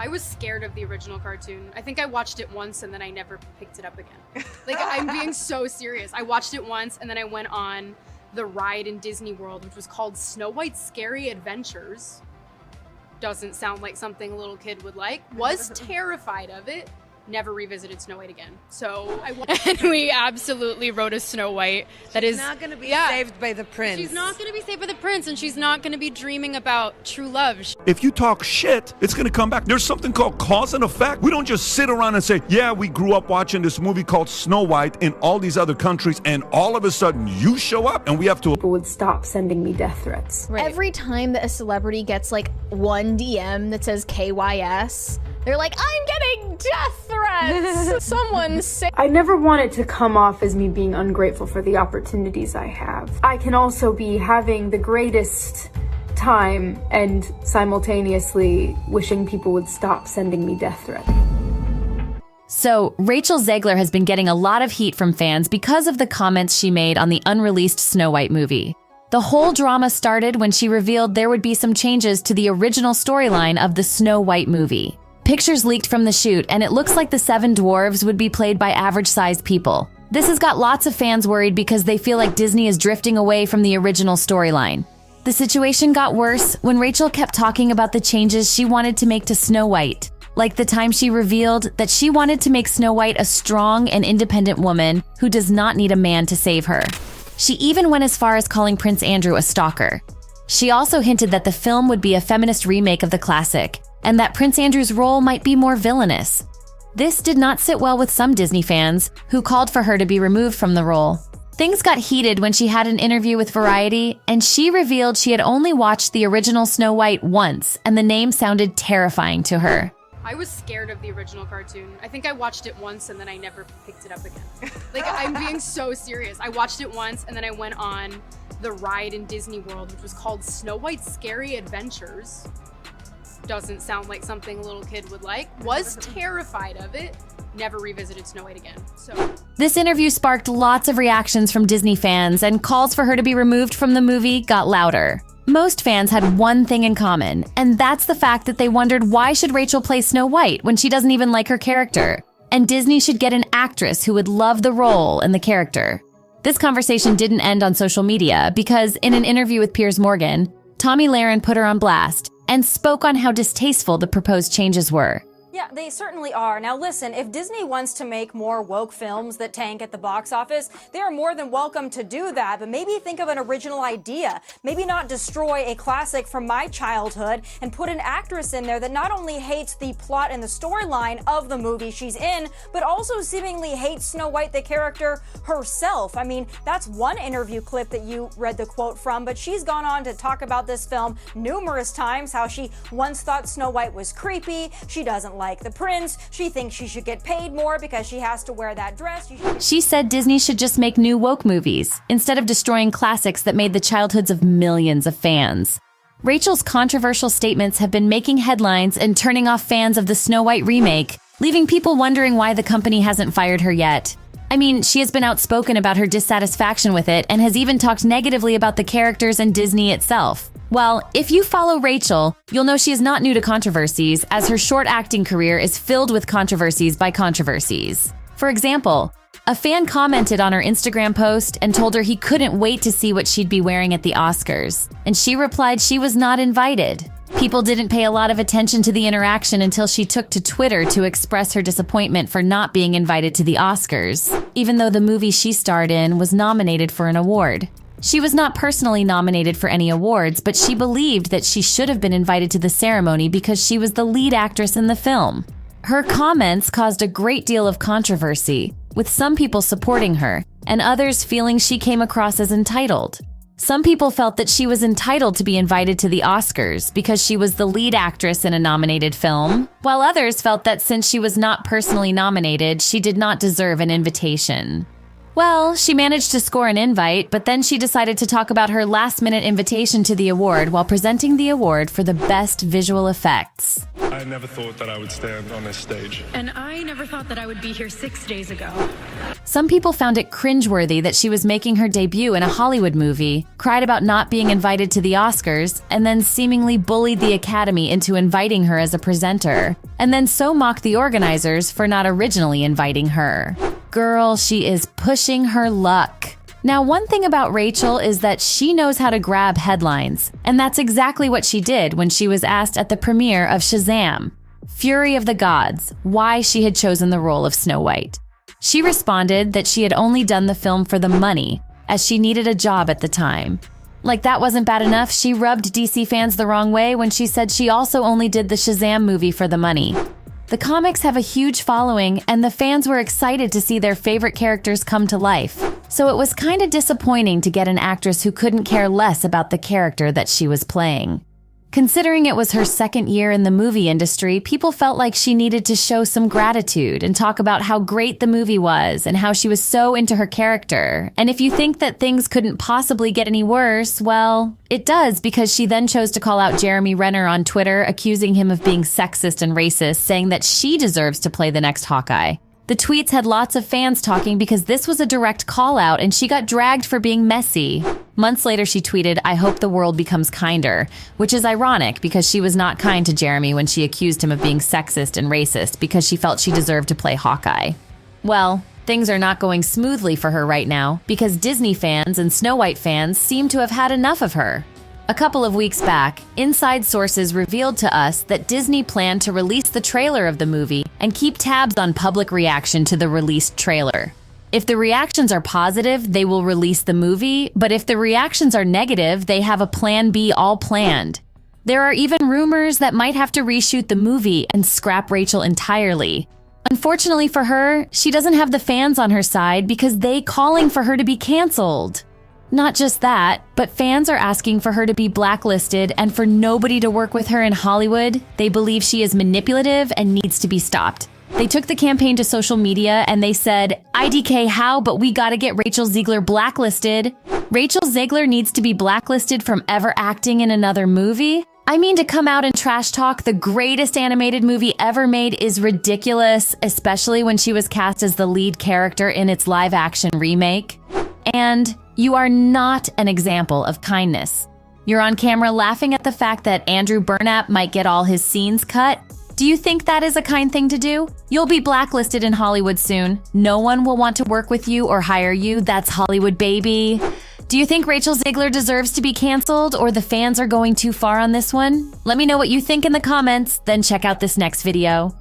I was scared of the original cartoon. I think I watched it once and then I never picked it up again. Like, I'm being so serious. I watched it once and then I went on the ride in Disney World, which was called Snow White's Scary Adventures. Doesn't sound like something a little kid would like. Was terrified of it. Never revisited Snow White again. So and we absolutely wrote a Snow White that is not going to be saved by the prince. She's not going to be saved by the prince, and she's not going to be dreaming about true love. If you talk shit, it's going to come back. There's something called cause and effect. We don't just sit around and say, yeah, we grew up watching this movie called Snow White in all these other countries, and all of a sudden you show up and we have to... People would stop sending me death threats. Right. Every time that a celebrity gets like one DM that says KYS, they're like, I'm getting death threats. Someone say. I never want it to come off as me being ungrateful for the opportunities I have. I can also be having the greatest time and simultaneously wishing people would stop sending me death threats. So, Rachael Zegler has been getting a lot of heat from fans because of the comments she made on the unreleased Snow White movie. The whole drama started when she revealed there would be some changes to the original storyline of the Snow White movie. Pictures leaked from the shoot, and it looks like the 7 dwarves would be played by average-sized people. This has got lots of fans worried because they feel like Disney is drifting away from the original storyline. The situation got worse when Rachael kept talking about the changes she wanted to make to Snow White, like the time she revealed that she wanted to make Snow White a strong and independent woman who does not need a man to save her. She even went as far as calling Prince Andrew a stalker. She also hinted that the film would be a feminist remake of the classic, and that Prince Andrew's role might be more villainous. This did not sit well with some Disney fans, who called for her to be removed from the role. Things got heated when she had an interview with Variety, and she revealed she had only watched the original Snow White once, and the name sounded terrifying to her. I was scared of the original cartoon. I think I watched it once and then I never picked it up again. Like, I'm being so serious. I watched it once and then I went on the ride in Disney World, which was called Snow White's Scary Adventures. Doesn't sound like something a little kid would like. Was terrified of it. Never revisited Snow White again. So this interview sparked lots of reactions from Disney fans, and calls for her to be removed from the movie got louder. Most fans had one thing in common, and that's the fact that they wondered why should Rachael play Snow White when she doesn't even like her character, and Disney should get an actress who would love the role and the character. This conversation didn't end on social media because in an interview with Piers Morgan, Tommy Lahren put her on blast and spoke on how distasteful the proposed changes were. Yeah, they certainly are. Now listen, if Disney wants to make more woke films that tank at the box office, they are more than welcome to do that, but maybe think of an original idea. Maybe not destroy a classic from my childhood and put an actress in there that not only hates the plot and the storyline of the movie she's in, but also seemingly hates Snow White, the character herself. I mean, that's one interview clip that you read the quote from, but she's gone on to talk about this film numerous times, how she once thought Snow White was creepy, she doesn't like the prince, she thinks she should get paid more because she has to wear that dress. She said Disney should just make new woke movies, instead of destroying classics that made the childhoods of millions of fans. Rachael's controversial statements have been making headlines and turning off fans of the Snow White remake, leaving people wondering why the company hasn't fired her yet. I mean, she has been outspoken about her dissatisfaction with it and has even talked negatively about the characters and Disney itself. Well, if you follow Rachael, you'll know she is not new to controversies, as her short acting career is filled with controversies by controversies. For example, a fan commented on her Instagram post and told her he couldn't wait to see what she'd be wearing at the Oscars, and she replied she was not invited. People didn't pay a lot of attention to the interaction until she took to Twitter to express her disappointment for not being invited to the Oscars, even though the movie she starred in was nominated for an award. She was not personally nominated for any awards, but she believed that she should have been invited to the ceremony because she was the lead actress in the film. Her comments caused a great deal of controversy, with some people supporting her and others feeling she came across as entitled. Some people felt that she was entitled to be invited to the Oscars because she was the lead actress in a nominated film, while others felt that since she was not personally nominated, she did not deserve an invitation. Well, she managed to score an invite, but then she decided to talk about her last-minute invitation to the award while presenting the award for the best visual effects. I never thought that I would stand on this stage. And I never thought that I would be here 6 days ago. Some people found it cringeworthy that she was making her debut in a Hollywood movie, cried about not being invited to the Oscars, and then seemingly bullied the Academy into inviting her as a presenter, and then so mocked the organizers for not originally inviting her. Girl, she is pushing her luck. Now, one thing about Rachael is that she knows how to grab headlines, and that's exactly what she did when she was asked at the premiere of Shazam! Fury of the Gods, why she had chosen the role of Snow White. She responded that she had only done the film for the money, as she needed a job at the time. Like that wasn't bad enough, she rubbed DC fans the wrong way when she said she also only did the Shazam movie for the money. The comics have a huge following, and the fans were excited to see their favorite characters come to life. So it was kind of disappointing to get an actress who couldn't care less about the character that she was playing. Considering it was her second year in the movie industry, people felt like she needed to show some gratitude and talk about how great the movie was and how she was so into her character. And if you think that things couldn't possibly get any worse, well, it does, because she then chose to call out Jeremy Renner on Twitter, accusing him of being sexist and racist, saying that she deserves to play the next Hawkeye. The tweets had lots of fans talking because this was a direct call out and she got dragged for being messy. Months later, she tweeted, "I hope the world becomes kinder," which is ironic because she was not kind to Jeremy when she accused him of being sexist and racist because she felt she deserved to play Hawkeye. Well, things are not going smoothly for her right now because Disney fans and Snow White fans seem to have had enough of her. A couple of weeks back, inside sources revealed to us that Disney planned to release the trailer of the movie and keep tabs on public reaction to the released trailer. If the reactions are positive, they will release the movie, but if the reactions are negative, they have a plan B all planned. There are even rumors that might have to reshoot the movie and scrap Rachael entirely. Unfortunately for her, she doesn't have the fans on her side because they calling for her to be canceled. Not just that, but fans are asking for her to be blacklisted and for nobody to work with her in Hollywood. They believe she is manipulative and needs to be stopped. They took the campaign to social media and they said, "IDK how, but we gotta get Rachael Zegler blacklisted." Rachael Zegler needs to be blacklisted from ever acting in another movie? I mean, to come out and trash talk the greatest animated movie ever made is ridiculous, especially when she was cast as the lead character in its live-action remake. And you are not an example of kindness. You're on camera laughing at the fact that Andrew Burnap might get all his scenes cut. Do you think that is a kind thing to do? You'll be blacklisted in Hollywood soon. No one will want to work with you or hire you. That's Hollywood, baby. Do you think Rachael Zegler deserves to be canceled, or the fans are going too far on this one? Let me know what you think in the comments, then check out this next video.